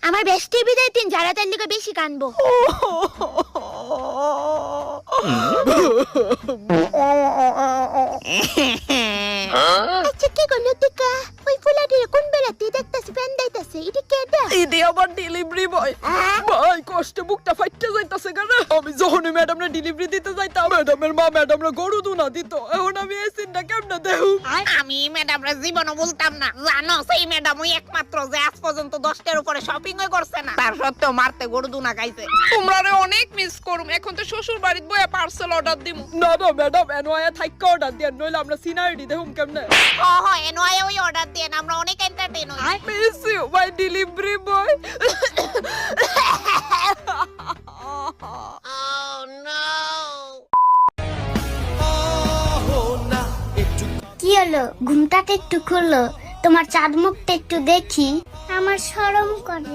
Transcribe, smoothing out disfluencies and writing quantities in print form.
আমার বেস্টি বিদায় দিন, যারা তার লিগে বেশি কানবো। আচ্ছা কি করলো টিকা? ওই ফুলাটির কোন বেলাতে দেখতাছি ফ্যান দাইতাছে, এটা কেডা? ইদি আমার ডেলিভারি বয়। ভাই কষ্টে বুকটা ফাইটতে যাইতাছে কেন? আমি যখনই ম্যাডামরে ডেলিভারি দিতে যাইতাম, ম্যাডামের মা ম্যাডামরে গরু দুনা দিত। এখন আমি এই সিনটা কেমনে দেহু? আমি ম্যাডামরে জীবনও বলতাম না। জানো সেই ম্যাডাম ওই একমাত্র যে আজ পর্যন্ত 10টার উপরে শপিং করছে না, তার সত্ত্বেও মারতে গরু দুনা খাইছে। তোমরারে অনেক মিস করুম। এখন তো শ্বশুর বাড়িতে বইয়া পার্সেল অর্ডার দিমু। না না ম্যাডাম, এনওয়া থাইকা অর্ডার দেন, নইলে আমরা সিনারিটি দেখুম কেমনে। এনওয়াই ওই অর্ডার দেন, আমরা অনেক এন্টারটেইন হই। Miss you my delivery boy. কি হলো? ঘুমটাতে একটু খুললো, তোমার চাঁদ মুখটা একটু দেখি। আমার শরম করে।